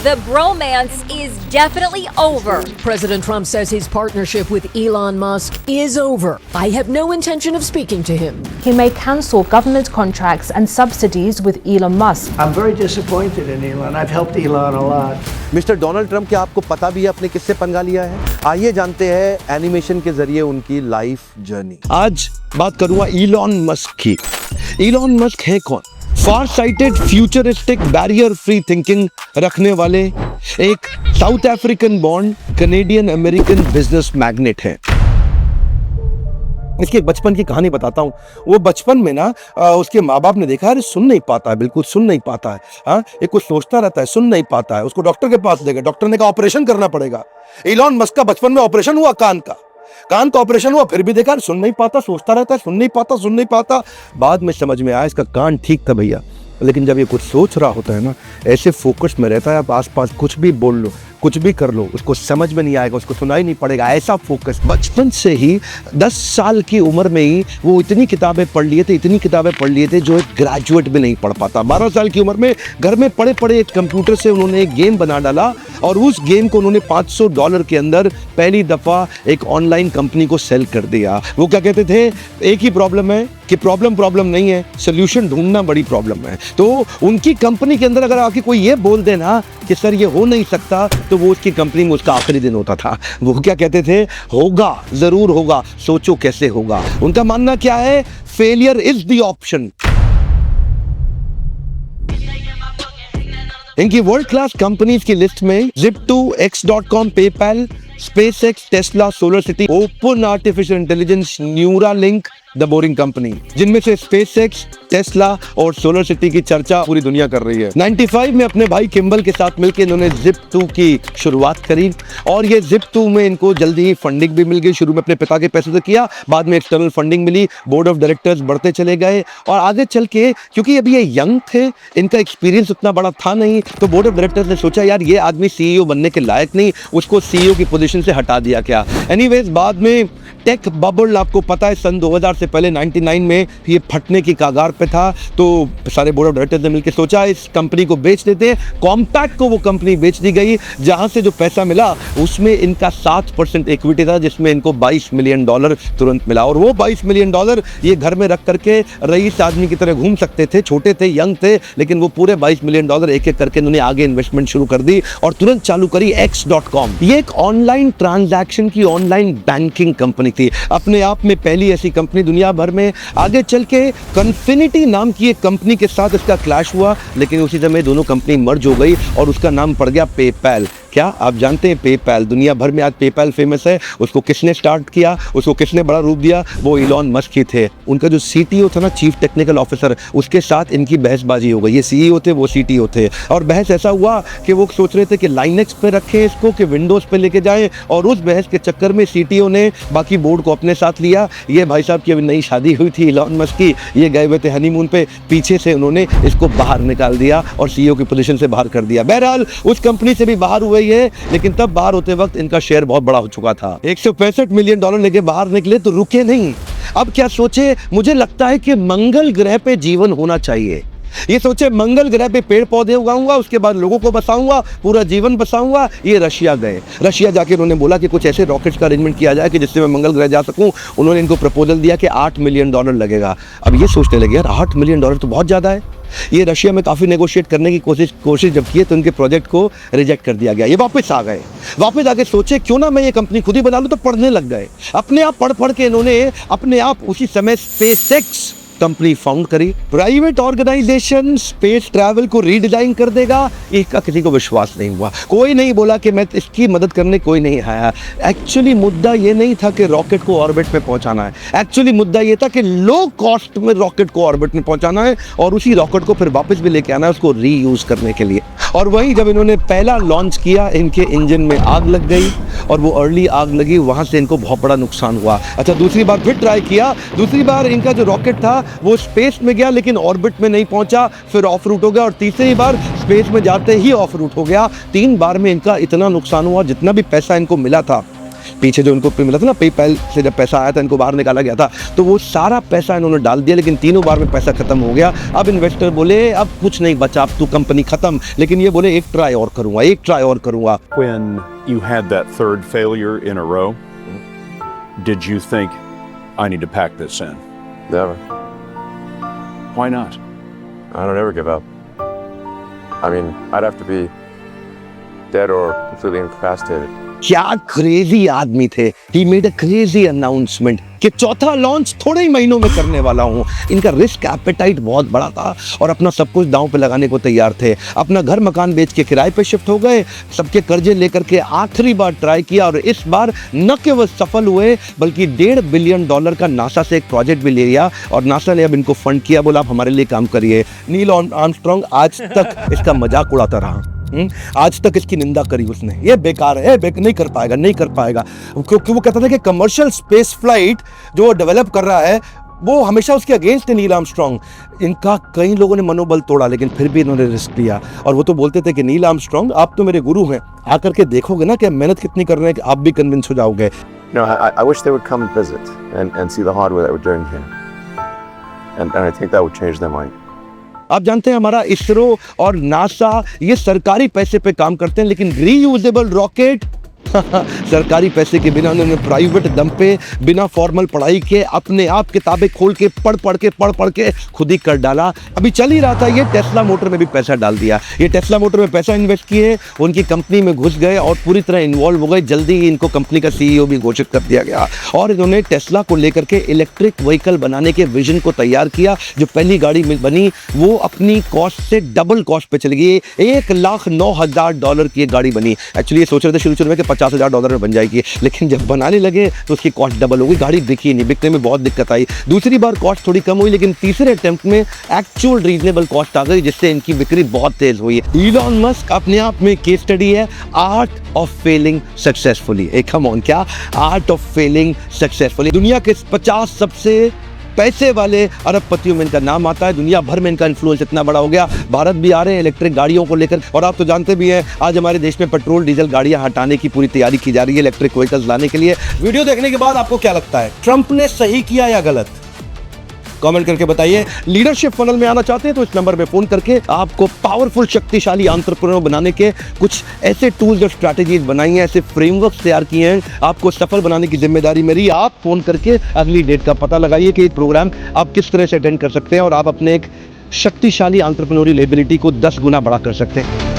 The bromance is definitely over. President Trump says his partnership with Elon Musk is over. I have no intention of speaking to him. He may cancel government contracts and subsidies with Elon Musk. I'm very disappointed in Elon. I've helped Elon a lot. Mister Donald Trump, क्या आपको पता भी है आपने किससे पंगा लिया है? आइए जानते हैं एनिमेशन के जरिए उनकी लाइफ जर्नी। आज बात करूंगा इलॉन मस्क की। इलॉन मस्क है कौन? Far sighted, futuristic, barrier free thinking रखने वाले एक South African born Canadian American business magnate है। इसके बचपन की कहानी बताता हूँ। वो बचपन में ना उसके माँ बाप ने देखा, अरे सुन नहीं पाता है, बिल्कुल सुन नहीं पाता है, हाँ ये कुछ सोचता रहता है, सुन नहीं पाता है। उसको डॉक्टर के पास ले गए, डॉक्टर ने कहा ऑपरेशन करना पड़ेगा। इलॉन मस्क का बचपन में ऑपरेशन हुआ, कान का ऑपरेशन हुआ, फिर भी देखा सुन नहीं पाता, सोचता रहता है, सुन नहीं पाता। बाद में समझ में आया इसका कान ठीक था भैया, लेकिन जब ये कुछ सोच रहा होता है ना, ऐसे फोकस में रहता है, आप आसपास कुछ भी बोल लो, कुछ भी कर लो, उसको समझ में नहीं आएगा, उसको सुनाई नहीं पड़ेगा, ऐसा फोकस। बचपन से ही 10 साल की उम्र में ही वो इतनी किताबें पढ़ लिए थे जो एक ग्रेजुएट भी नहीं पढ़ पाता। 12 साल की उम्र में घर में पड़े एक कंप्यूटर से उन्होंने एक गेम बना डाला और उस गेम को उन्होंने $500 के अंदर पहली दफ़ा एक ऑनलाइन कंपनी को सेल कर दिया। वो क्या कहते थे, एक ही प्रॉब्लम है कि प्रॉब्लम नहीं है, सोल्यूशन ढूंढना बड़ी प्रॉब्लम है। तो उनकी कंपनी के अंदर अगर आके कोई ये बोल देना कि सर ये हो नहीं सकता, तो वो उसकी कंपनी में उसका आखिरी दिन होता था। वो क्या कहते थे, होगा, जरूर होगा, सोचो कैसे होगा। उनका मानना क्या है, फेलियर इज द ऑप्शन। इनकी वर्ल्ड क्लास कंपनीज की लिस्ट में Zip2, X.com, PayPal, SpaceX, Tesla, solar city, open artificial intelligence, Neuralink, the boring company, जिनमें से स्पेसएक्स, टेस्ला और सोलर सिटी की चर्चा पूरी दुनिया कर रही है। 95 में अपने भाई किम्बल के साथ मिलकर इन्होंने Zip2 की शुरुआत करी और ये Zip2 में इनको जल्दी ही फंडिंग भी मिल गई। शुरू में अपने पिता के पैसे से किया, बाद में एक्सटर्नल फंडिंग मिली, बोर्ड ऑफ डायरेक्टर्स बढ़ते चले गए और आगे चल के, क्योंकि अभी ये यंग थे, इनका एक्सपीरियंस उतना बड़ा था नहीं, तो बोर्ड ऑफ डायरेक्टर्स ने सोचा यार ये आदमी CEO बनने के लायक नहीं, उसको CEO की पोजीशन से हटा दिया क्या। एनीवेज, बाद में टेक बबल, आपको पता है सन 2000 से पहले 99 में ये फटने की कगार पे था, तो सारे बोर्ड ऑफ डायरेक्टर्स ने मिलकर सोचा इस कंपनी को बेच देते हैं। कॉम्पैक्ट को वो कंपनी बेच दी गई, जहां से जो पैसा मिला उसमें इनका 7% इक्विटी था, जिसमें इनको $22 मिलियन तुरंत मिला। और वो $22 मिलियन ये घर में रख करके रईस आदमी की तरह घूम सकते थे, छोटे थे, यंग थे, लेकिन वो पूरे $22 मिलियन एक एक करके उन्होंने आगे इन्वेस्टमेंट शुरू कर दी और तुरंत चालू करी X.com। ये एक ऑनलाइन ट्रांजैक्शन की ऑनलाइन बैंकिंग कंपनी थी, अपने आप में पहली ऐसी कंपनी दुनिया भर में। आगे चल के कन्फिनिटी नाम की एक कंपनी के साथ इसका क्लैश हुआ, लेकिन उसी समय दोनों कंपनी मर्ज हो गई और उसका नाम पड़ गया पेपैल। क्या आप जानते हैं पेपैल, दुनिया भर में आज पेपैल फेमस है। उसको किसने स्टार्ट किया, उसको किसने बड़ा रूप दिया, वो इलॉन मस्क ही थे। उनका जो CTO था ना, चीफ टेक्निकल ऑफिसर, उसके साथ इनकी बहसबाजी हो गई। ये CEO थे, वो CTO थे, और बहस ऐसा हुआ कि वो सोच रहे थे कि लाइनेक्स पे रखें इसको कि विंडोज पे लेके जाएं, और उस बहस के चक्कर में CTO ने बाकी बोर्ड को अपने साथ लिया। ये भाई साहब की अभी नई शादी हुई थी इलॉन मस्क की, ये गए हुए थे हनीमून पे, पीछे से उन्होंने इसको बाहर निकाल दिया और CEO की पोजीशन से बाहर कर दिया। बहरहाल उस कंपनी से भी बाहर हुए ये, लेकिन तब बाहर होते वक्त इनका शेयर बहुत बड़ा हो चुका था। $165 मिलियन लेके बाहर निकले तो रुके नहीं। अब क्या सोचे, मुझे लगता है कि मंगल ग्रह पे जीवन होना चाहिए। ये सोचे मंगल ग्रह पे पेड़ पौधे उगाऊंगा, उसके बाद लोगों को बसाऊंगा, पूरा जीवन बसाऊंगा। ये रशिया गए, रशिया जाके उन्होंने बोला कि कुछ ऐसे रॉकेट्स का अरेंजमेंट किया जाए कि जिससे मैं मंगल ग्रह जा सकूं। उन्होंने इनको प्रपोजल दिया कि $8 मिलियन लगेगा। अब ये सोचने लगे यार $8 मिलियन तो बहुत ज़्यादा है। ये रशिया में काफ़ी नेगोशिएट करने की कोशिश जब की तो उनके प्रोजेक्ट को रिजेक्ट कर दिया गया। ये वापस आ गए, वापस आके सोचे क्यों ना मैं ये कंपनी खुद ही बना लूँ, तो पढ़ने लग गए। अपने आप पढ़ के इन्होंने अपने आप उसी समय SpaceX कंपनी फाउंड करी। प्राइवेट ऑर्गेनाइजेशन स्पेस ट्रैवल को रीडिजाइन कर देगा, इसका किसी को विश्वास नहीं हुआ। कोई नहीं बोला कि मैं इसकी मदद करने, कोई नहीं आया। एक्चुअली मुद्दा ये नहीं था कि रॉकेट को ऑर्बिट में पहुंचाना है, एक्चुअली मुद्दा ये था कि लो कॉस्ट में रॉकेट को ऑर्बिट में पहुंचाना है और उसी रॉकेट को फिर वापस भी लेके आना है, उसको रीयूज करने के लिए। और वहीं जब इन्होंने पहला लॉन्च किया, इनके इंजन में आग लग गई और वो अर्ली आग लगी, वहां से इनको बहुत बड़ा नुकसान हुआ। अच्छा, दूसरी बार फिर ट्राई किया, दूसरी बार इनका जो रॉकेट था वो स्पेस में गया लेकिन ऑर्बिट में नहीं पहुंचा, फिर ऑफ रूट हो गया, और तीसरी बार स्पेस में जाते ही ऑफ रूट हो गया। 3 बार में इनका इतना नुकसान हुआ, जितना भी पैसा इनको मिला था पीछे जो उनको मिला था ना पेपैल से, जब पैसा आया था इनको बाहर निकाला गया था, तो वो सारा पैसा इन्होंने डाल दिया, लेकिन तीनों बार में पैसा खत्म हो गया। अब इन्वेस्टर बोले अब कुछ नहीं बचा, अब तो कंपनी खत्म, लेकिन ये बोले एक ट्राई और करूंगा। When you had that third failure in a row, did you think, I need to pack this in? Never. Why not? I don't ever give up. I mean, I'd have to be dead or completely incapacitated. क्या crazy आदमी थे। He made a crazy announcement कि चौथा launch थोड़े ही महीनों में करने वाला हूँ। इनका रिस्क एपेटाइट बहुत बड़ा था और अपना सब कुछ दांव पे लगाने को तैयार थे। अपना घर मकान बेच के किराए पे शिफ्ट हो गए, सबके कर्जे लेकर के आखिरी बार ट्राई किया और इस बार न केवल सफल हुए बल्कि $1.5 बिलियन का नासा से एक प्रोजेक्ट भी ले लिया और नासा ने अब इनको फंड किया, बोला आप हमारे लिए काम करिए। नील आर्मस्ट्रॉन्ग आज तक इसका मजाक उड़ाता रहा, आज तक इसकी निंदा करी उसने, ये बेकार है, नहीं कर पाएगा, क्योंकि वो कहता था कि कमर्शियल स्पेस फ्लाइट जो डेवलप कर रहा है वो हमेशा उसके अगेंस्ट है नील आर्मस्ट्रॉन्ग। इनका कई लोगों ने मनोबल तोड़ा, लेकिन फिर भी इन्होंने रिस्क लिया और वो तो बोलते थे कि नील आर्मस्ट्रॉन्ग आप तो मेरे गुरु हैं, आकर के देखोगे ना कि मेहनत कितनी कर रहे हैं कि आप भी कन्विंस हो जाओगे। No, I wish they would come and visit and see the hardware that we're doing here, and I think that would change their mind. आप जानते हैं हमारा इसरो और नासा ये सरकारी पैसे पे काम करते हैं, लेकिन रीयूजेबल रॉकेट सरकारी पैसे के बिना उन्होंने प्राइवेट दम पे बिना फॉर्मल पढ़ाई के अपने आप किताबें खोल के पढ़ के खुद ही कर डाला। अभी चल ही रहा था, ये टेस्ला मोटर में भी पैसा डाल दिया, ये टेस्ला मोटर में पैसा इन्वेस्ट किए, उनकी कंपनी में घुस गए और पूरी तरह इन्वॉल्व हो गए। जल्दी ही इनको कंपनी का CEO भी घोषित कर दिया गया और इन्होंने टेस्ला को लेकर के इलेक्ट्रिक व्हीकल बनाने के विजन को तैयार किया। जो पहली गाड़ी बनी वो अपनी कॉस्ट से डबल कॉस्ट पे चली गई, $1,09,000 की एक गाड़ी बनी। एक्चुअली ये सोच रहे थे शुरू में कि $50,000 में बन जाएगी, लेकिन जब बनाने लगे तो उसकी कॉस्ट डबल हो गई, गाड़ी दिखी नहीं, बिकने में बहुत दिक्कत आई। दूसरी बार कॉस्ट थोड़ी कम हुई, लेकिन तीसरे अटेम्प्ट में एक्चुअल रीजनेबल कॉस्ट आ गई, जिससे इनकी बिक्री बहुत तेज हुई। इलॉन मस्क अपने आप में केस स्टडी है, art of Fehling successfully. Come on, क्या आर्ट ऑफ फेलिंग सक्सेसफुली। दुनिया के 50 सबसे पैसे वाले अरबपतियों में इनका नाम आता है, दुनिया भर में इनका इन्फ्लुएंस इतना बड़ा हो गया। भारत भी आ रहे हैं इलेक्ट्रिक गाड़ियों को लेकर, और आप तो जानते भी हैं आज हमारे देश में पेट्रोल डीजल गाड़ियां हटाने की पूरी तैयारी की जा रही है इलेक्ट्रिक व्हीकल्स लाने के लिए। वीडियो देखने के बाद आपको क्या लगता है, ट्रंप ने सही किया या गलत? कमेंट करके बताइए। लीडरशिप फनल में आना चाहते हैं तो इस नंबर पे फोन करके आपको पावरफुल शक्तिशाली एंटरप्रेन्योर बनाने के कुछ ऐसे टूल्स और स्ट्रैटेजीज बनाई हैं, ऐसे फ्रेमवर्क तैयार किए हैं, आपको सफल बनाने की जिम्मेदारी मेरी। आप फोन करके अगली डेट का पता लगाइए कि एक प्रोग्राम आप किस तरह से अटेंड कर सकते हैं और आप अपने एक शक्तिशाली एंटरप्रेन्योरियल एबिलिटी को 10 गुना बढ़ा कर सकते हैं।